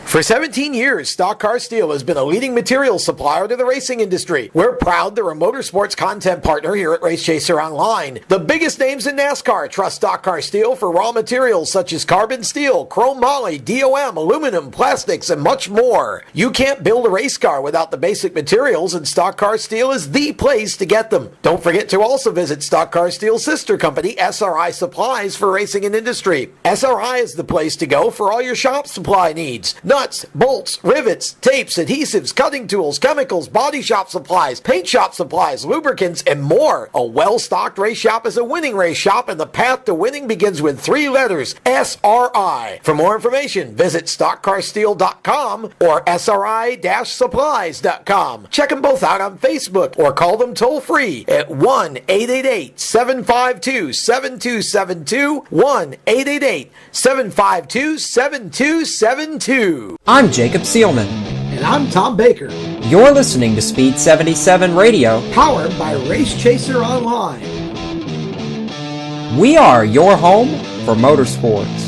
For 17 years, Stock Car Steel has been a leading materials supplier to the racing industry. We're proud they're a motorsports content partner here at Race Chaser Online. The biggest names in NASCAR trust Stock Car Steel for raw materials such as carbon steel, chrome moly, DOM, aluminum, plastics, and much more. You can't build a race car without the basic materials, and Stock Car Steel is the place to get them. Don't forget to also visit Stock Car Steel's sister company, SRI Supplies, for racing and industry. SRI is the place to go for all your shop supply needs. Nuts, bolts, rivets, tapes, adhesives, cutting tools, chemicals, body shop supplies, paint shop supplies, lubricants, and more. A well-stocked race shop is a winning race shop, and the path to winning begins with 3 letters, SRI. For more information, visit stockcarsteel.com or SRI-supplies.com. Check them both out on Facebook or call them toll-free at 1-888-752-7272, 1-888-752-7272. I'm Jacob Seelman. And I'm Tom Baker. You're listening to Speed 77 Radio, powered by Race Chaser Online. We are your home for motorsports.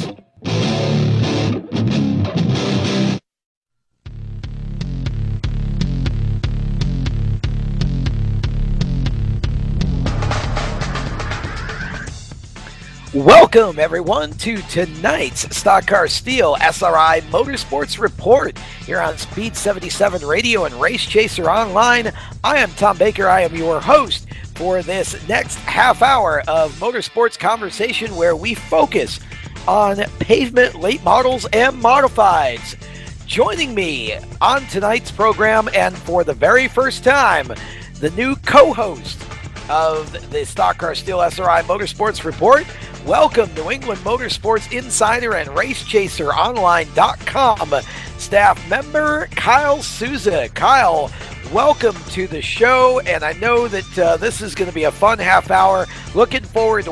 Welcome, everyone, to tonight's Stock Car Steel SRI Motorsports Report here on Speed 77 Radio and Race Chaser Online. I am Tom Baker. I am your host for this next half hour of motorsports conversation where we focus on pavement late models and modifieds. Joining me on tonight's program, and for the very first time, the new co-host of the Stock Car Steel SRI Motorsports Report. Welcome, New England Motorsports Insider and RaceChaserOnline.com staff member Kyle Souza. Kyle, welcome to the show, and I know that this is going to be a fun half hour. Looking forward to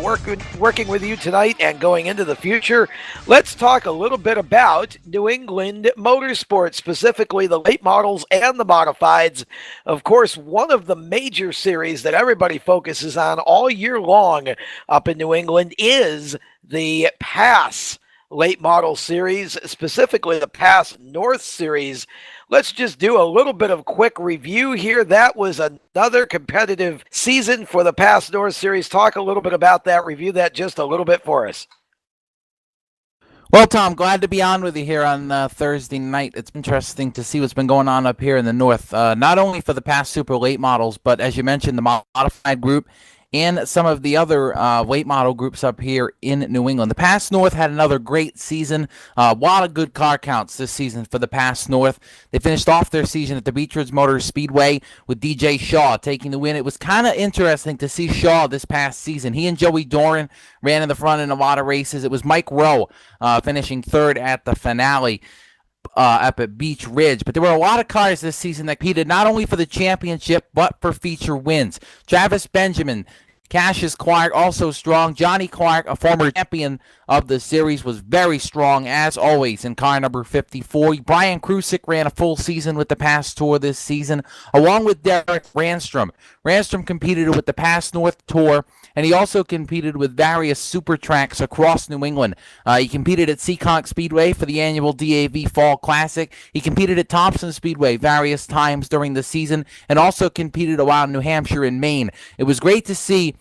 working with you tonight and going into the future. Let's talk a little bit about New England Motorsports, specifically the late models and the modifieds. Of course, one of the major series that everybody focuses on all year long up in New England is the Pass Late Model Series, specifically the Pass North Series. Let's just do a little bit of quick review here. That was another competitive season for the Pass North Series. Talk a little bit about that. Review that just a little bit for us. Well, Tom, glad to be on with you here on Thursday night. It's interesting to see what's been going on up here in the North, not only for the Pass Super late models, but as you mentioned, the modified group and some of the other late model groups up here in New England. The Pass North had another great season. A lot of good car counts this season for the Pass North. They finished off their season at the Beach Ridge Motor Speedway with DJ Shaw taking the win. It was kind of interesting to see Shaw this past season. He and Joey Doran ran in the front in a lot of races. It was Mike Rowe finishing third at the finale up at Beach Ridge. But there were a lot of cars this season that competed not only for the championship, but for feature wins. Travis Benjamin, Cassius Clark, also strong. Johnny Clark, a former champion of the series, was very strong, as always, in car number 54. Brian Krusik ran a full season with the Pass Tour this season, along with Derek Ranstrom. Ranstrom competed with the Pass North Tour, and he also competed with various super tracks across New England. He competed at Seekonk Speedway for the annual DAV Fall Classic. He competed at Thompson Speedway various times during the season, and also competed around New Hampshire and Maine. It was great to see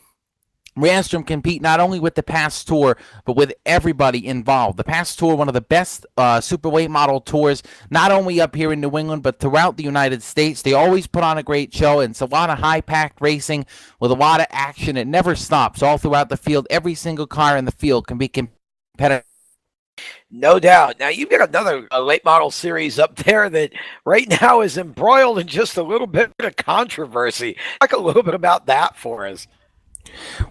Ranstrom compete not only with the Pass Tour, but with everybody involved. The Pass Tour, one of the best super late model tours, not only up here in New England, but throughout the United States. They always put on a great show, and it's a lot of high-packed racing with a lot of action. It never stops all throughout the field. Every single car in the field can be competitive. No doubt. Now, you've got another late model series up there that right now is embroiled in just a little bit of controversy. Talk a little bit about that for us.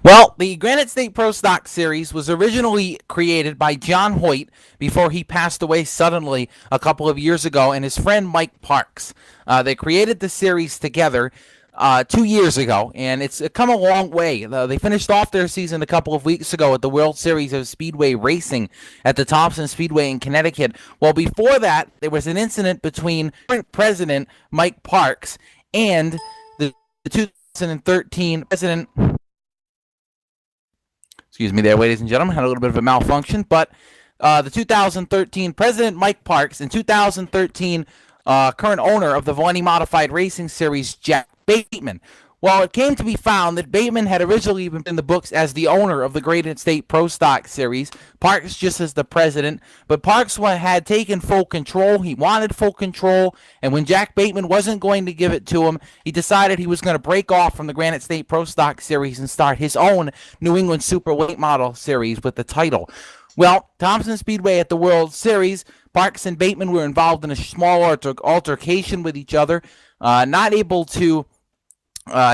Well, the Granite State Pro Stock Series was originally created by John Hoyt before he passed away suddenly a couple of years ago, and his friend Mike Parks. They created the series together 2 years ago, and it's come a long way. They finished off their season a couple of weeks ago at the World Series of Speedway Racing at the Thompson Speedway in Connecticut. Well, before that, there was an incident between current president Mike Parks and the 2013 president. Excuse me there, ladies and gentlemen. Had a little bit of a malfunction, but the 2013 President Mike Parks and 2013 current owner of the Valenti Modified Racing Series, Jack Bateman. Well, it came to be found that Bateman had originally been in the books as the owner of the Gradient State Pro Stock Series, Parks just as the president, but Parks had taken full control. He wanted full control, and when Jack Bateman wasn't going to give it to him, he decided he was going to break off from the Granite State Pro Stock Series and start his own New England Super Late Model Series with the title. Well, Thompson Speedway at the World Series, Parks and Bateman were involved in a small altercation with each other, not able to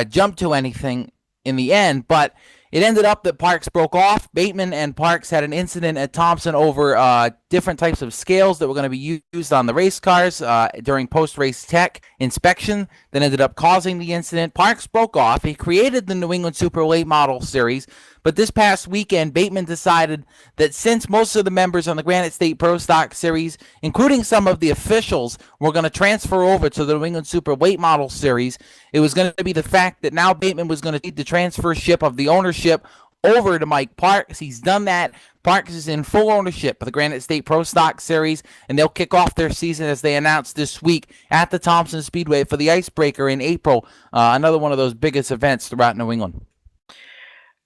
jump to anything in the end, but it ended up that Parks broke off. Bateman and Parks had an incident at Thompson over different types of scales that were going to be used on the race cars during post-race tech inspection that ended up causing the incident. Parks broke off. He created the New England Super Late Model Series, but this past weekend, Bateman decided that since most of the members on the Granite State Pro Stock Series, including some of the officials, were going to transfer over to the New England Super Late Model Series, it was going to be the fact that now Bateman was going to need the transfership of the ownership over to Mike Parks. He's done that. Parks is in full ownership of the Granite State Pro Stock Series, and they'll kick off their season as they announced this week at the Thompson Speedway for the Icebreaker in April, another one of those biggest events throughout New England.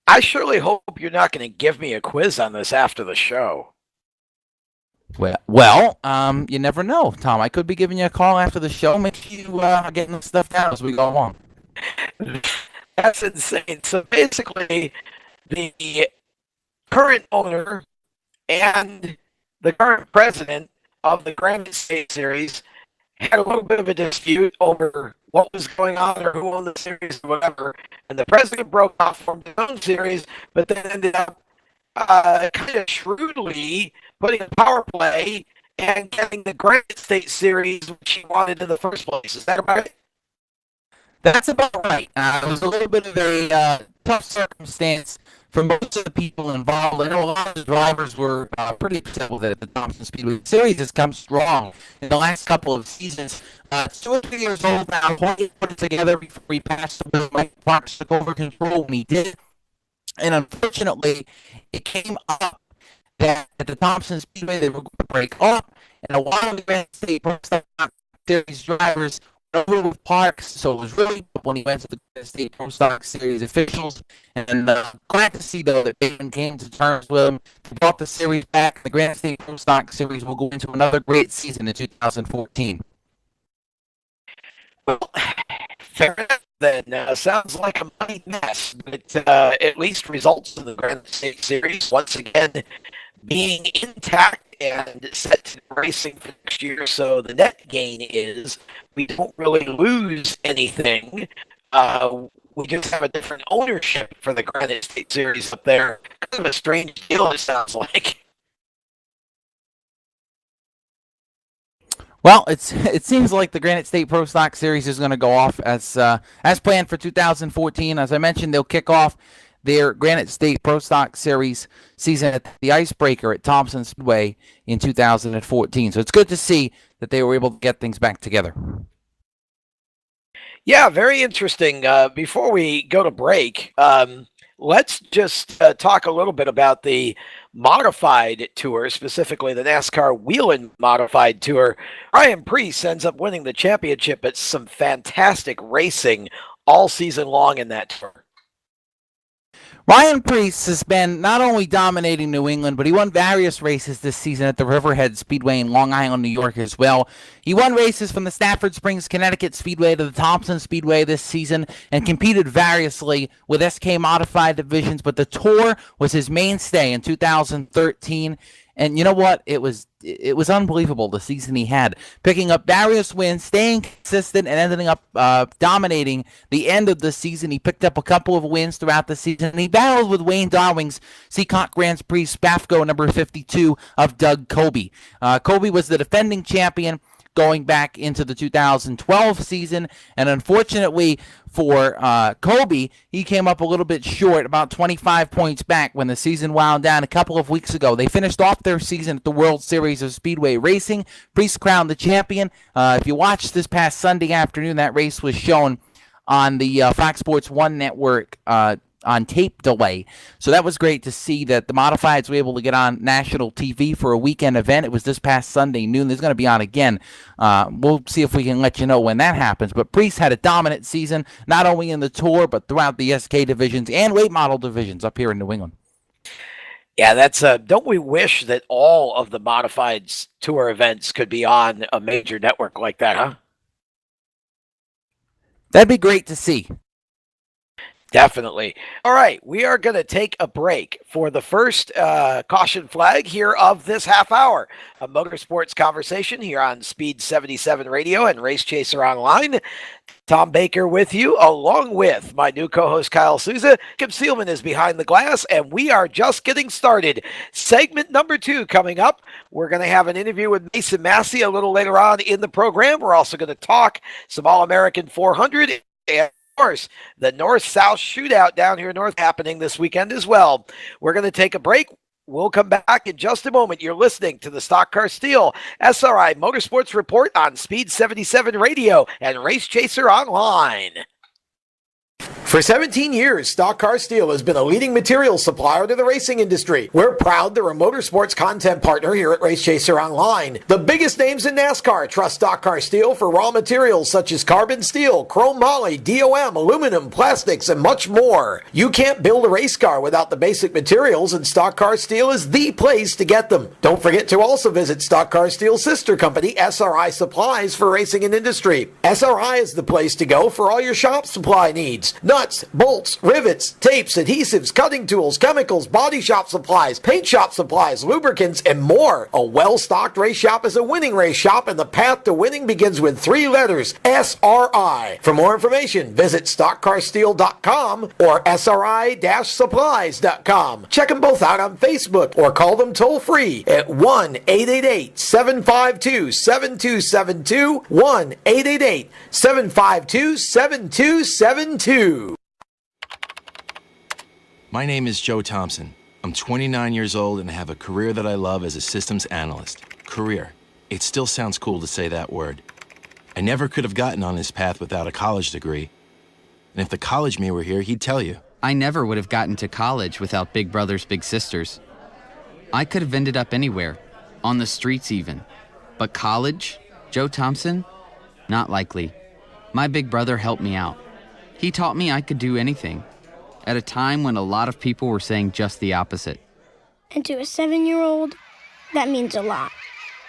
I surely hope you're not going to give me a quiz on this after the show. Well, you never know, Tom. I could be giving you a call after the show. Make sure you are getting the stuff down as we go along. That's insane. So basically, the current owner and the current president of the Granite State Series had a little bit of a dispute over what was going on or who owned the series or whatever, and the president broke off from his own series, but then ended up kind of shrewdly putting a power play and getting the Granite State Series, which he wanted in the first place. Is that about it? That's about right. It was a little bit of a tough circumstance for most of the people involved. I know a lot of the drivers were pretty upset with it. The Thompson Speedway Series has come strong in the last couple of seasons. It's 2 or 3 years old now. Hoyt put it together before he passed away. Mike Parks took over control when he did. And unfortunately, it came up that at the Thompson Speedway they were going to break up, and a lot of the Granite State Pro Stock Series drivers went over with Parks, so it was really when he went to the Granite State Pro Stock Series officials. And glad to see, though, that Bateman came to terms with him, brought the series back. The Granite State Pro Stock Series will go into another great season in 2014. Well, fair enough then. Sounds like a money mess, but at least results in the Granite State Series once again being intact and set to racing for next year. So the net gain is we don't really lose anything. We just have a different ownership for the Granite State Series up there. Kind of a strange deal, it sounds like. Well, it seems like the Granite State Pro Stock Series is going to go off as planned for 2014. As I mentioned, they'll kick off their Granite State Pro Stock Series season at the Icebreaker at Thompson Speedway in 2014. So it's good to see that they were able to get things back together. Yeah, very interesting. Before we go to break, let's just talk a little bit about the modified tour, specifically the NASCAR Whelen Modified Tour. Ryan Preece ends up winning the championship. It's some fantastic racing all season long in that tour. Ryan Preece has been not only dominating New England, but he won various races this season at the Riverhead Speedway in Long Island, New York as well. He won races from the Stafford Springs, Connecticut Speedway to the Thompson Speedway this season and competed variously with SK Modified divisions, but the tour was his mainstay in 2013. And you know what? It was unbelievable the season he had, picking up various wins, staying consistent, and ending up dominating the end of the season. He picked up a couple of wins throughout the season, and he battled with Wayne Darling's Seacock Grand Prix Spafco number 52 of Doug Coby. Coby was the defending champion going back into the 2012 season, and unfortunately for Coby, he came up a little bit short, about 25 points back when the season wound down a couple of weeks ago. They finished off their season at the World Series of Speedway Racing. Preece crowned the champion. If you watched this past Sunday afternoon, that race was shown on the Fox Sports 1 network on tape delay. So that was great to see that the modifieds were able to get on national TV for a weekend event. It was this past Sunday noon. There's going to be on again. We'll see if we can let you know when that happens. But Priest had a dominant season, not only in the Tour, but throughout the SK divisions and late model divisions up here in New England. Yeah, that's don't we wish that all of the modified tour events could be on a major network like that, huh? That'd be great to see. Definitely. All right, we are going to take a break for the first caution flag here of this half hour of Motorsports Conversation here on Speed 77 Radio and Race Chaser Online. Tom Baker with you, along with my new co-host Kyle Souza. Kim Seelman is behind the glass, and we are just getting started. Segment number 2 coming up. We're going to have an interview with Mason Massey a little later on in the program. We're also going to talk some All-American 400 and course, the North-South shootout down here north happening this weekend as well. We're going to take a break. We'll come back in just a moment. You're listening to the Stock Car Steel SRI Motorsports Report on Speed 77 Radio and Race Chaser Online. For 17 years, Stock Car Steel has been a leading materials supplier to the racing industry. We're proud they're a motorsports content partner here at Race Chaser Online. The biggest names in NASCAR trust Stock Car Steel for raw materials such as carbon steel, chrome moly, DOM, aluminum, plastics, and much more. You can't build a race car without the basic materials, and Stock Car Steel is the place to get them. Don't forget to also visit Stock Car Steel's sister company, SRI Supplies, for racing and industry. SRI is the place to go for all your shop supply needs. Nuts, bolts, rivets, tapes, adhesives, cutting tools, chemicals, body shop supplies, paint shop supplies, lubricants, and more. A well-stocked race shop is a winning race shop, and the path to winning begins with 3 letters, SRI. For more information, visit stockcarsteel.com or SRI-supplies.com. Check them both out on Facebook or call them toll-free at 1-888-752-7272, 1-888-752-7272. My name is Joe Thompson. I'm 29 years old and have a career that I love as a systems analyst. Career. It still sounds cool to say that word. I never could have gotten on this path without a college degree. And if the college me were here, he'd tell you. I never would have gotten to college without Big Brothers Big Sisters. I could have ended up anywhere, on the streets even. But college? Joe Thompson? Not likely. My big brother helped me out. He taught me I could do anything, at a time when a lot of people were saying just the opposite. And to a 7-year-old, that means a lot.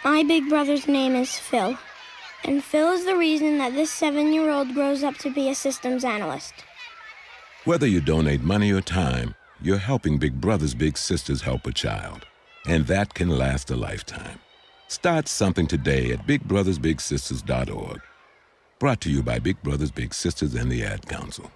My big brother's name is Phil, and Phil is the reason that this 7-year-old grows up to be a systems analyst. Whether you donate money or time, you're helping Big Brothers Big Sisters help a child, and that can last a lifetime. Start something today at bigbrothersbigsisters.org. Brought to you by Big Brothers Big Sisters and the Ad Council.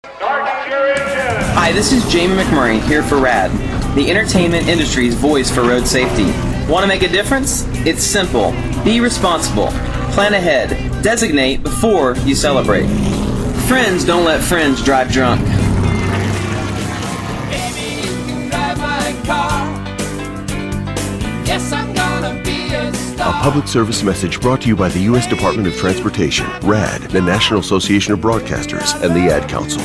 Hi, this is Jamie McMurray here for RAD, the entertainment industry's voice for road safety. Want to make a difference? It's simple. Be responsible. Plan ahead. Designate before you celebrate. Friends don't let friends drive drunk. Baby, you can drive my car. Yes, I'm gonna be a star. A public service message brought to you by the U.S. Department of Transportation, RAD, the National Association of Broadcasters, and the Ad Council.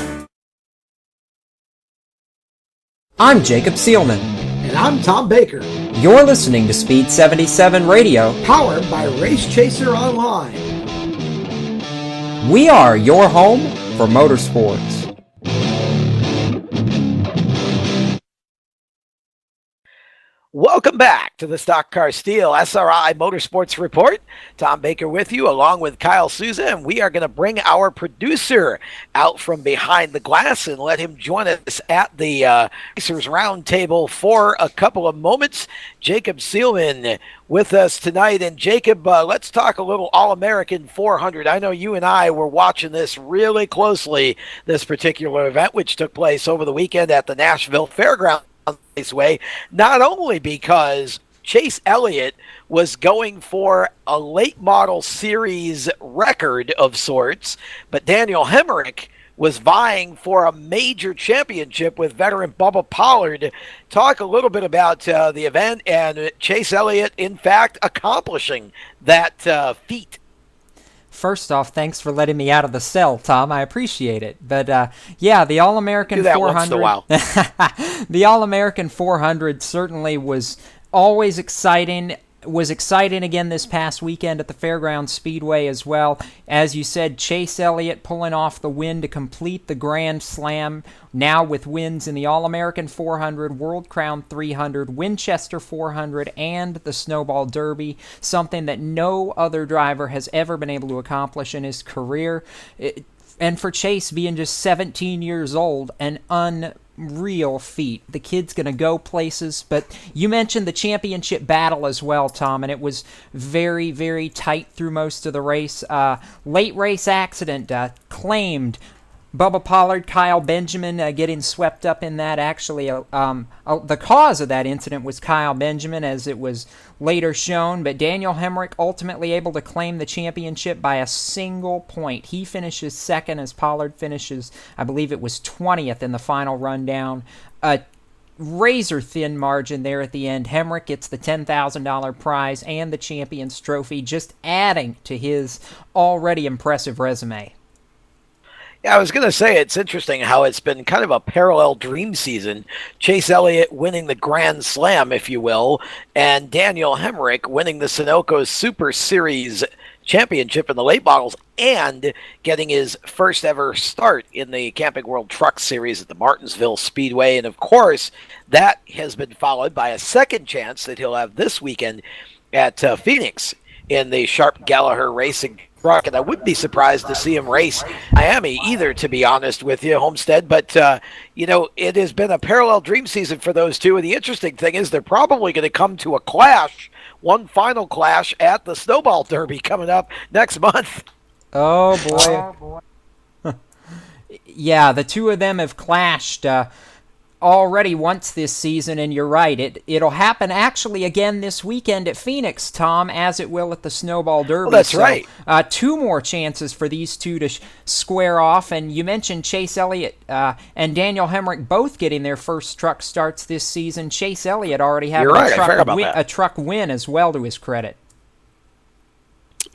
I'm Jacob Seelman. And I'm Tom Baker. You're listening to Speed 77 Radio, Powered by Race Chaser Online. We are your home for motorsports. Welcome back to the Stock Car Steel SRI Motorsports Report. Tom Baker with you, along with Kyle Souza, and we are going to bring our producer out from behind the glass and let him join us at the Racers Roundtable for a couple of moments. Jacob Seelman with us tonight. And Jacob, let's talk a little All-American 400. I know you and I were watching this really closely, this particular event, which took place over the weekend at the Nashville Fairgrounds. Way, not only because Chase Elliott was going for a late model series record of sorts, but Daniel Hemrick was vying for a major championship with veteran Bubba Pollard. Talk a little bit about the event and Chase Elliott, in fact, accomplishing that feat. First off, thanks for letting me out of the cell, Tom. I appreciate it. But yeah, the All-American 400. Once in a while. The All-American 400 certainly was always exciting. Was exciting again this past weekend at the Fairgrounds Speedway as well. As you said, Chase Elliott pulling off the win to complete the Grand Slam, now with wins in the All-American 400, World Crown 300, Winchester 400, and the Snowball Derby, something that no other driver has ever been able to accomplish in his career. And for Chase being just 17 years old, an unreal feat. The kid's going to go places. But you mentioned the championship battle as well, Tom, and it was very, very tight through most of the race. Late race accident claimed. Bubba Pollard, Kyle Benjamin getting swept up in that. Actually, the cause of that incident was Kyle Benjamin, as it was later shown, but Daniel Hemrick ultimately able to claim the championship by a single point. He finishes second as Pollard finishes, I believe it was 20th in the final rundown. A razor-thin margin there at the end. Hemrick gets the $10,000 prize and the Champions Trophy, just adding to his already impressive resume. Yeah, I was going to say, it's interesting how it's been kind of a parallel dream season. Chase Elliott winning the Grand Slam, if you will, and Daniel Hemrick winning the Sunoco Super Series championship in the late models and getting his first ever start in the Camping World Truck Series at the Martinsville Speedway. And of course, that has been followed by a second chance that he'll have this weekend at Phoenix in the Sharp Gallagher Racing truck, and I wouldn't be surprised to see him race Miami either, to be honest with you, Homestead. But, it has been a parallel dream season for those two, and the interesting thing is they're probably going to come to a clash, one final clash at the Snowball Derby coming up next month. Oh, boy. Yeah, the two of them have clashed already once this season, and you're right. It'll happen actually again this weekend at Phoenix, Tom, as it will at the Snowball Derby. Well, that's right. Two more chances for these two to square off, and you mentioned Chase Elliott and Daniel Hemrick both getting their first truck starts this season. Chase Elliott already having a truck win as well, to his credit.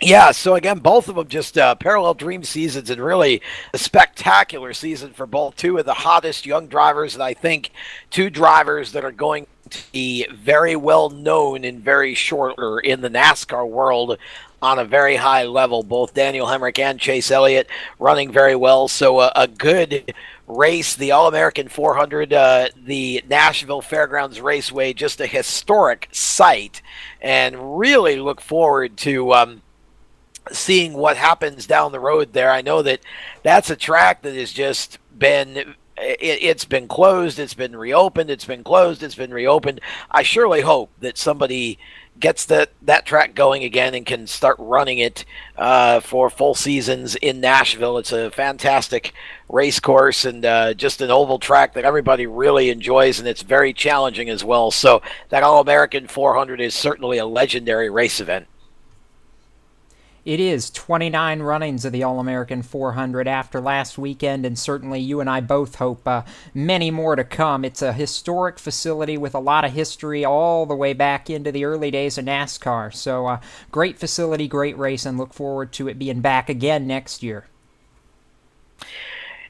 Yeah, so again, both of them just parallel dream seasons, and really a spectacular season for both two of the hottest young drivers, and I think two drivers that are going to be very well known and very short in the NASCAR world on a very high level. Both Daniel Hemrick and Chase Elliott running very well, so a good race. The All-American 400, the Nashville Fairgrounds Raceway, just a historic sight, and really look forward to seeing what happens down the road there. I know that that's a track that has just been, it's been closed, it's been reopened, it's been closed, it's been reopened. I surely hope that somebody gets that track going again and can start running it for full seasons in Nashville. It's a fantastic race course and just an oval track that everybody really enjoys, and it's very challenging as well. So that All-American 400 is certainly a legendary race event. It is 29 runnings of the All-American 400 after last weekend, and certainly you and I both hope many more to come. It's a historic facility with a lot of history all the way back into the early days of NASCAR. So great facility, great race, and look forward to it being back again next year.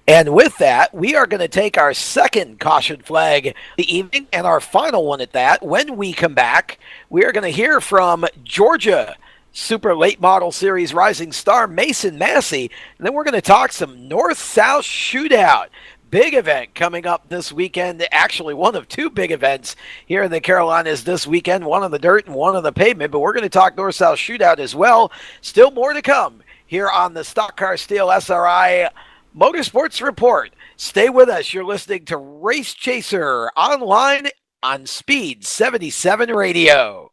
And with that, we are going to take our second caution flag the evening, and our final one at that. When we come back, we are going to hear from Georgia Super Late Model Series rising star Mason Massey, and then we're going to talk some North-South Shootout. Big event coming up this weekend, actually one of two big events here in the Carolinas this weekend, one on the dirt and one on the pavement, but we're going to talk North-South Shootout as well. Still more to come here on the Stock Car Steel SRI Motorsports Report. Stay with us. You're listening to Race Chaser online on Speed 77 Radio.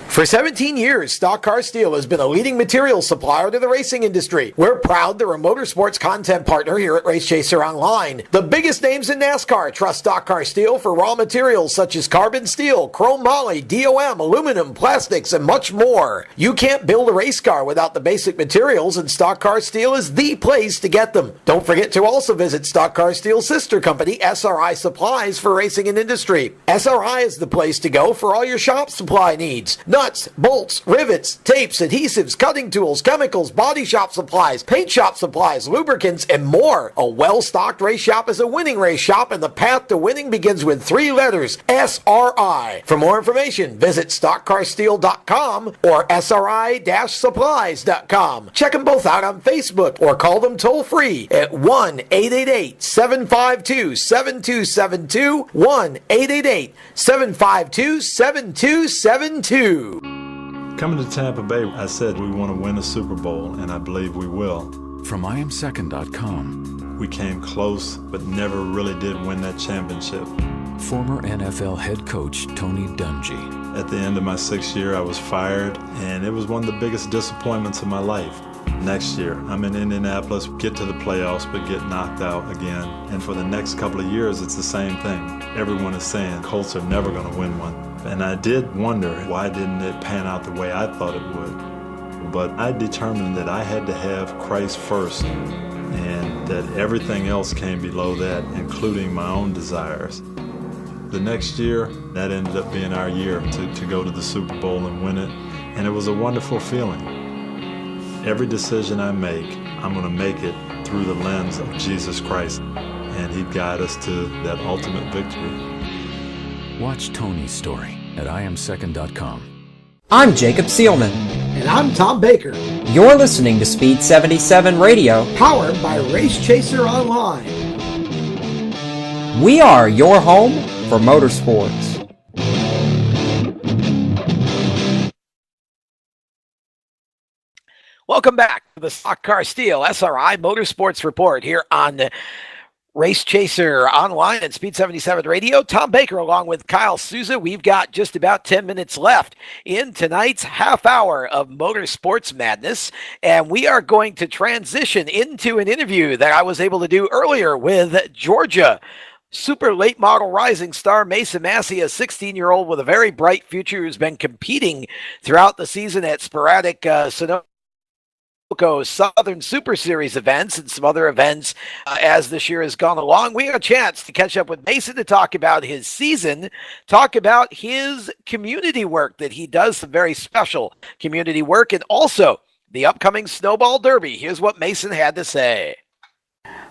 For 17 years, Stock Car Steel has been a leading material supplier to the racing industry. We're proud they're a motorsports content partner here at Race Chaser Online. The biggest names in NASCAR trust Stock Car Steel for raw materials such as carbon steel, chrome moly, DOM, aluminum, plastics, and much more. You can't build a race car without the basic materials, and Stock Car Steel is the place to get them. Don't forget to also visit Stock Car Steel's sister company, SRI Supplies, for racing and industry. SRI is the place to go for all your shop supply needs. Not nuts, bolts, rivets, tapes, adhesives, cutting tools, chemicals, body shop supplies, paint shop supplies, lubricants, and more. A well-stocked race shop is a winning race shop, and the path to winning begins with 3 letters, SRI. For more information, visit stockcarsteel.com or SRI-supplies.com. Check them both out on Facebook or call them toll-free at 1-888-752-7272, 1-888-752-7272. Coming to Tampa Bay, I said we want to win a Super Bowl, and I believe we will. From IamSecond.com. We came close, but never really did win that championship. Former NFL head coach Tony Dungy. At the end of my 6th year, I was fired, and it was one of the biggest disappointments of my life. Next year, I'm in Indianapolis, get to the playoffs, but get knocked out again. And for the next couple of years, it's the same thing. Everyone is saying Colts are never going to win one. And I did wonder, why didn't it pan out the way I thought it would? But I determined that I had to have Christ first, and that everything else came below that, including my own desires. The next year, that ended up being our year to go to the Super Bowl and win it, and it was a wonderful feeling. Every decision I make, I'm going to make it through the lens of Jesus Christ, and He'd guide us to that ultimate victory. Watch Tony's story at IamSecond.com. I'm Jacob Seelman. And I'm Tom Baker. You're listening to Speed 77 Radio, powered by Race Chaser Online. We are your home for motorsports. Welcome back to the Stock Car Steel SRI Motorsports Report here on Race Chaser Online and Speed 77 Radio. Tom Baker along with Kyle Souza. We've got just about 10 minutes left in tonight's half hour of Motorsports Madness, and we are going to transition into an interview that I was able to do earlier with Georgia super late model rising star Mason Massey, a 16-year-old with a very bright future who's been competing throughout the season at sporadic Sunoco Southern Super Series events and some other events as this year has gone along. We had a chance to catch up with Mason to talk about his season, talk about his community work that he does, some very special community work, and also the upcoming Snowball Derby. Here's what Mason had to say.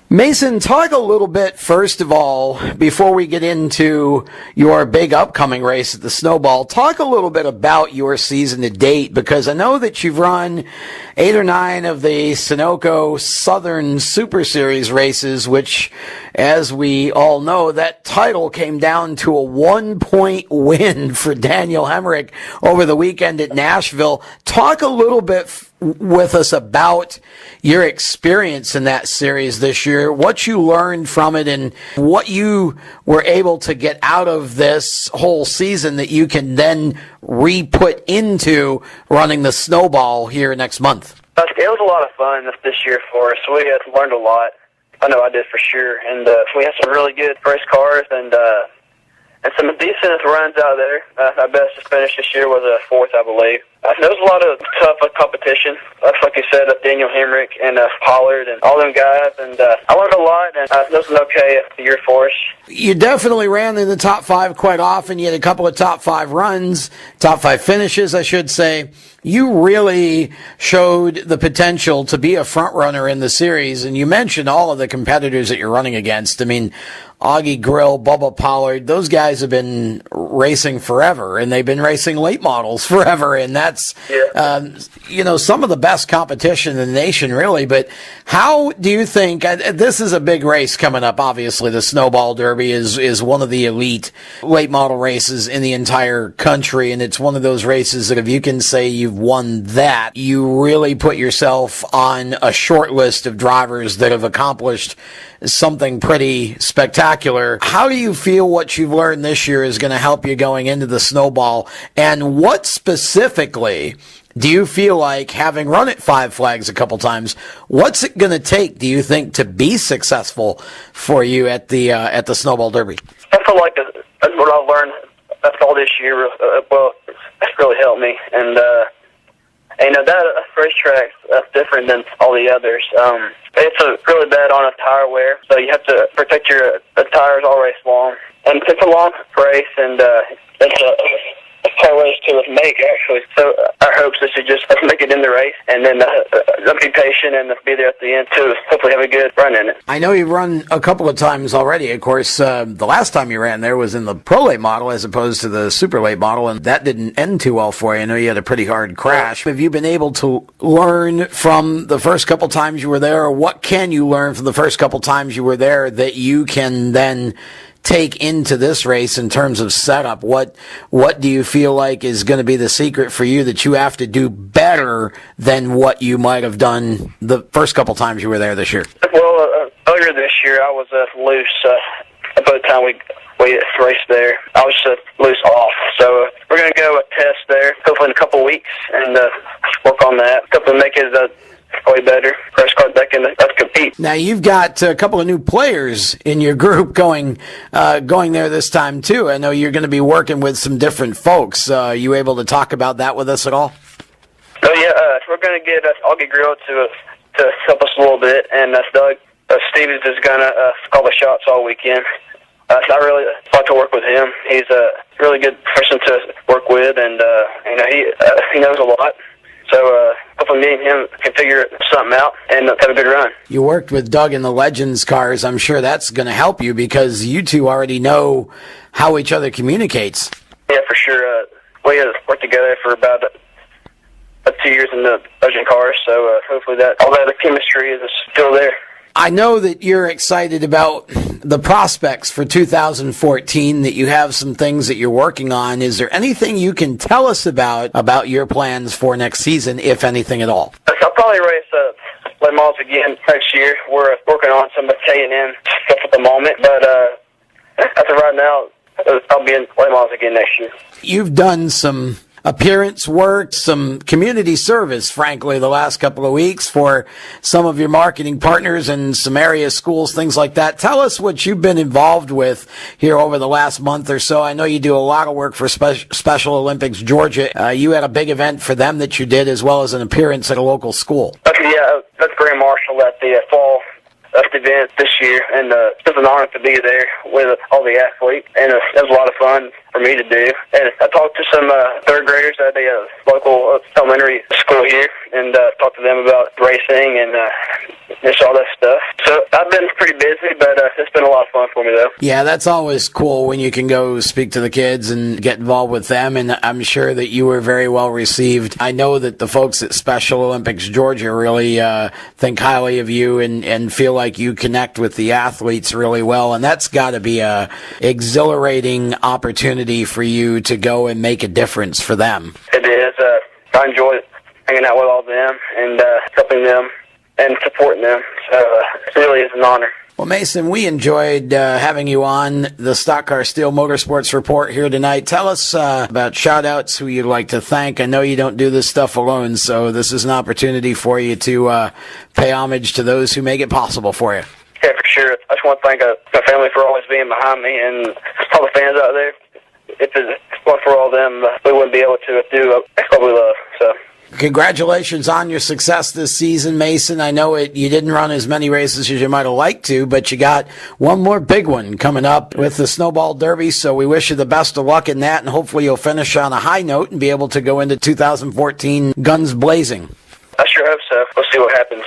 Mason, talk a little bit, first of all, before we get into your big upcoming race at the Snowball, talk a little bit about your season to date, because I know that you've run 8 or 9 of the Sunoco Southern Super Series races, which, as we all know, that title came down to a 1-point win for Daniel Hemrick over the weekend at Nashville. Talk a little bit with us about your experience in that series this year, what you learned from it, and what you were able to get out of this whole season that you can then re-put into running the Snowball here next month. It was a lot of fun this year for us. We had learned a lot. I know I did for sure. And we had some really good race cars and some decent runs out there. Our best finish this year was a 4th, I believe. There was a lot of tough competition. Like you said, Daniel Hemrick and Pollard and all them guys. And I learned a lot, and it was an okay year for us. You definitely ran in the top 5 quite often. You had a couple of top 5 runs, top 5 finishes, I should say. You really showed the potential to be a front runner in the series, and you mentioned all of the competitors that you're running against. I mean, Augie Grill, Bubba Pollard, those guys have been racing forever, and they've been racing late models forever, and that's, some of the best competition in the nation, really. But how do you think, this is a big race coming up, obviously, the Snowball Derby is one of the elite late model races in the entire country, and it's one of those races that if you can say you've won that, you really put yourself on a short list of drivers that have accomplished something pretty spectacular. How do you feel what you've learned this year is going to help you going into the Snowball? And what specifically do you feel like, having run at Five Flags a couple times, what's it going to take, do you think, to be successful for you at the Snowball Derby? I feel like that's what I've learned all this year. That's really helped me. And that racetrack, that's different than all the others. It's really bad on a tire wear, so you have to protect your tires all race long. And it's a long race, and it's hard race to make, actually. So our hopes is to just make it in the race and then be patient and be there at the end to hopefully have a good run in it. I know you've run a couple of times already. Of course, the last time you ran there was in the Pro Late model as opposed to the Super Late model, and that didn't end too well for you. I know you had a pretty hard crash. Have you been able to learn from the first couple times you were there, or what can you learn from the first couple times you were there that you can then take into this race in terms of setup? What do you feel like is going to be the secret for you that you have to do better than what you might have done the first couple times you were there this year? Well, earlier this year I was loose. By the time we raced there, I was loose off. So we're going to go test there, hopefully in a couple of weeks, and work on that. Hopefully make it way better. Race car back in to compete. Now you've got a couple of new players in your group going there this time too. I know you're going to be working with some different folks. You able to talk about that with us at all? Oh yeah, we're going to get Augie Grill to help us a little bit, and Doug Stevens is going to call the shots all weekend. I really like to work with him. He's a really good person to work with, and he knows a lot. So hopefully me and him can figure something out and have a good run. You worked with Doug in the Legends cars. I'm sure that's going to help you because you two already know how each other communicates. Yeah, for sure. We worked together for about 2 years in the Legend cars, so hopefully all that chemistry is still there. I know that you're excited about the prospects for 2014, that you have some things that you're working on. Is there anything you can tell us about your plans for next season, if anything at all? I'll probably race late models again next year. We're working on some K&N stuff at the moment, but as of right now, I'll be in late models again next year. You've done some appearance work, some community service, frankly, the last couple of weeks for some of your marketing partners and some area schools, things like that. Tell us what you've been involved with here over the last month or so. I know you do a lot of work for Special Olympics Georgia. You had a big event for them that you did, as well as an appearance at a local school. Okay, yeah, that's Grand Marshal at the fall event this year, and it's an honor to be there with all the athletes, and it was a lot of fun for me to do. And I talked to some third graders at the local elementary school here, and talked to them about racing and just all that stuff. So I've been pretty busy, but it's been a lot of fun for me, though. Yeah, that's always cool when you can go speak to the kids and get involved with them, and I'm sure that you were very well received. I know that the folks at Special Olympics Georgia really think highly of you and feel like you connect with the athletes really well, and that's got to be a exhilarating opportunity for you to go and make a difference for them. It is. I enjoy hanging out with all of them and helping them and supporting them, so it really is an honor. Well, Mason, we enjoyed having you on the Stock Car Steel Motorsports Report here tonight. Tell us about shout-outs, who you'd like to thank. I know you don't do this stuff alone, so this is an opportunity for you to pay homage to those who make it possible for you. Yeah, for sure. I just want to thank my family for always being behind me, and all the fans out there. If it weren't for all them, we wouldn't be able to do what we love. So. Congratulations on your success this season, Mason. I know you didn't run as many races as you might have liked to, but you got one more big one coming up with the Snowball Derby, so we wish you the best of luck in that, and hopefully you'll finish on a high note and be able to go into 2014 guns blazing. I sure hope so. We'll see what happens.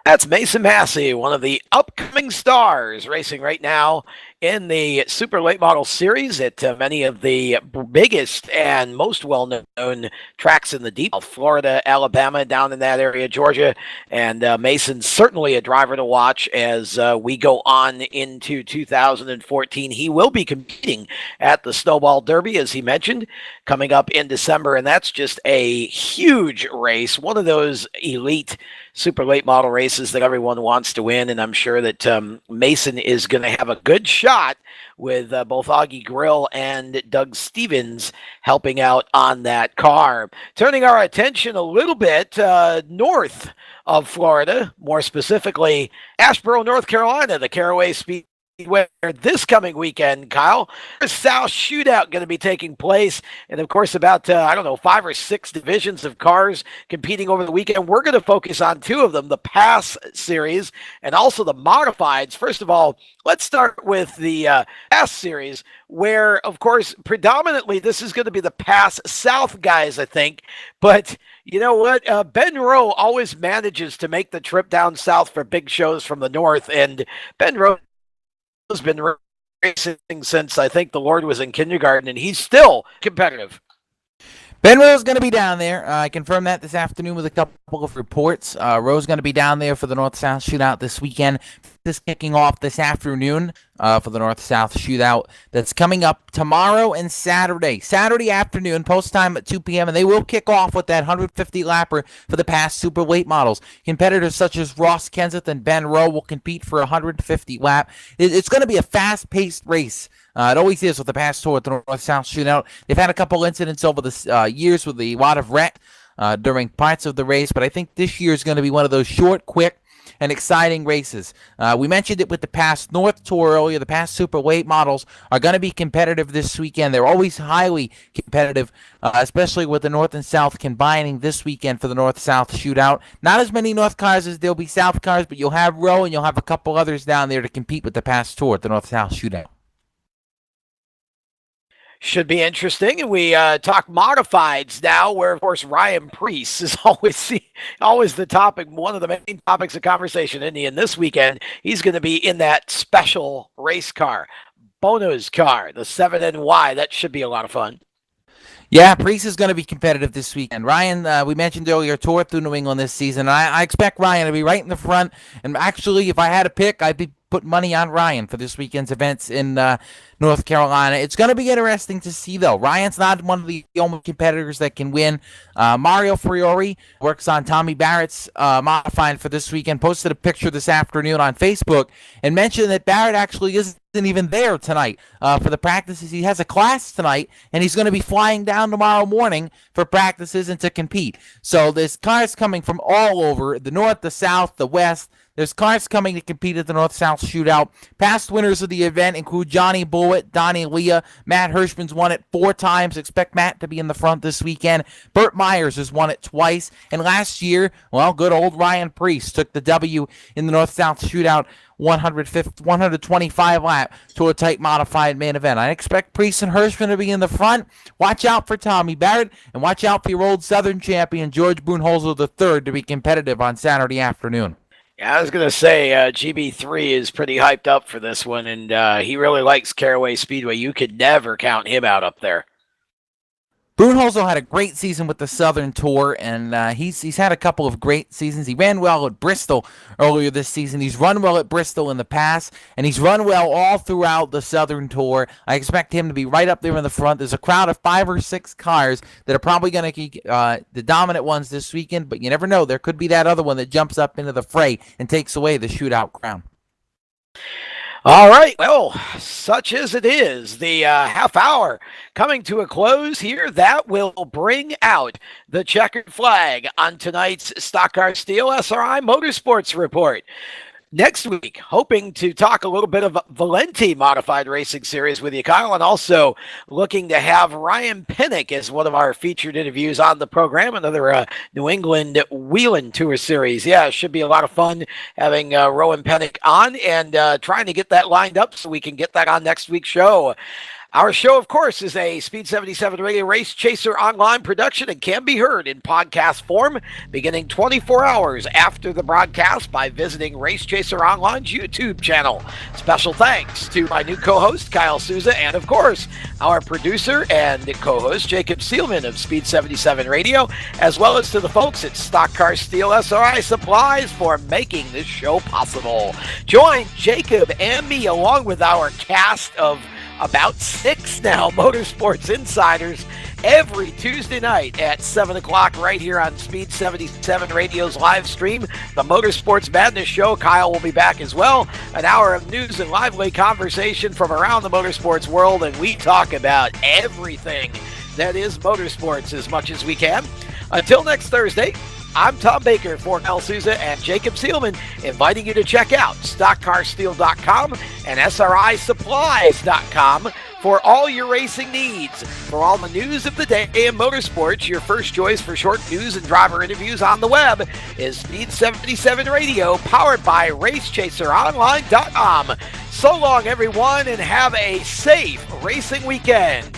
That's Mason Massey, one of the upcoming stars racing right now in the Super Late Model Series at many of the biggest and most well-known tracks in the deep South, Florida, Alabama, down in that area, Georgia. And Mason's certainly a driver to watch as we go on into 2014. He will be competing at the Snowball Derby, as he mentioned, coming up in December. And that's just a huge race, one of those elite super late model races that everyone wants to win. And I'm sure that Mason is going to have a good shot with both Augie Grill and Doug Stevens helping out on that car. Turning our attention a little bit north of Florida, more specifically Asheboro, North Carolina, the Caraway Speedway where this coming weekend, Kyle, there's South Shootout going to be taking place. And of course, about, 5 or 6 divisions of cars competing over the weekend. We're going to focus on 2 of them, the Pass Series and also the Modifieds. First of all, let's start with the Pass Series, where, of course, predominantly this is going to be the Pass South guys, I think. But you know what? Ben Rowe always manages to make the trip down south for big shows from the north. And Ben Rowe has been racing since I think the Lord was in kindergarten, and he's still competitive. Ben Rowe's going to be down there. I confirmed that this afternoon with a couple of reports. Rowe's going to be down there for the North-South Shootout this weekend. This kicking off this afternoon for the North-South Shootout. That's coming up tomorrow and Saturday. Saturday afternoon, post time at 2 p.m., and they will kick off with that 150-lapper for the past super late models. Competitors such as Ross Kenseth and Ben Rowe will compete for a 150-lap. It's going to be a fast-paced race. It always is with the past tour at the North-South Shootout. They've had a couple incidents over the years with a lot of wreck during parts of the race, but I think this year is going to be one of those short, quick, and exciting races. We mentioned it with the past North Tour earlier. The past super late models are going to be competitive this weekend. They're always highly competitive, especially with the North and South combining this weekend for the North-South Shootout. Not as many North cars as there'll be South cars, but you'll have Rowe and you'll have a couple others down there to compete with the past tour at the North-South Shootout. Should be interesting. And we talk modifieds now, where, of course, Ryan Preece is always the topic, one of the main topics of conversation. And this weekend, he's going to be in that special race car, Bono's car, the 7NY. That should be a lot of fun. Yeah, Preece is going to be competitive this weekend. Ryan, we mentioned earlier, toured through New England this season. I expect Ryan to be right in the front. And actually, if I had to pick, I'd be put money on Ryan for this weekend's events in North Carolina. It's going to be interesting to see, though. Ryan's not one of the only competitors that can win. Mario Fiore works on Tommy Barrett's modified for this weekend, posted a picture this afternoon on Facebook and mentioned that Barrett actually isn't even there tonight for the practices. He has a class tonight, and he's going to be flying down tomorrow morning for practices and to compete. So there's cars coming from all over, the north, the south, the west. There's cars coming to compete at the North-South Shootout. Past winners of the event include Johnny Bullitt, Donnie Leah. Matt Hirschman's won it 4 times. Expect Matt to be in the front this weekend. Burt Myers has won it twice. And last year, well, good old Ryan Preece took the W in the North-South Shootout 125 lap to a tight modified main event. I expect Preece and Hirschman to be in the front. Watch out for Tommy Barrett, and watch out for your old Southern champion, George Boonholzer III, to be competitive on Saturday afternoon. Yeah, I was going to say GB3 is pretty hyped up for this one, and he really likes Caraway Speedway. You could never count him out up there. Boonholzer had a great season with the Southern Tour, and he's had a couple of great seasons. He ran well at Bristol earlier this season. He's run well at Bristol in the past, and he's run well all throughout the Southern Tour. I expect him to be right up there in the front. There's a crowd of 5 or 6 cars that are probably going to be the dominant ones this weekend, but you never know. There could be that other one that jumps up into the fray and takes away the shootout crown. All right, well, such as it is, the half hour coming to a close here. That will bring out the checkered flag on tonight's Stock Car Steel SRI Motorsports Report. Next week, hoping to talk a little bit of Valenti Modified Racing Series with you, Kyle, and also looking to have Ryan Pinnock as one of our featured interviews on the program, another New England Wheeling Tour Series. Yeah, it should be a lot of fun having Rowan Pinnock on and trying to get that lined up so we can get that on next week's show. Our show, of course, is a Speed 77 Radio Race Chaser online production and can be heard in podcast form beginning 24 hours after the broadcast by visiting Race Chaser Online's YouTube channel. Special thanks to my new co-host, Kyle Souza, and, of course, our producer and co-host, Jacob Seelman of Speed 77 Radio, as well as to the folks at Stock Car Steel SRI Supplies for making this show possible. Join Jacob and me along with our cast of about 6 now Motorsports Insiders every Tuesday night at 7 o'clock right here on Speed 77 Radio's live stream, the Motorsports Madness Show. Kyle will be back as well. An hour of news and lively conversation from around the motorsports world, and we talk about everything that is motorsports as much as we can. Until next Thursday, I'm Tom Baker for Kyle Souza and Jacob Seelman, inviting you to check out StockCarSteel.com and SRISupplies.com for all your racing needs. For all the news of the day in motorsports, your first choice for short news and driver interviews on the web is Speed 77 Radio, powered by RaceChaserOnline.com. So long, everyone, and have a safe racing weekend.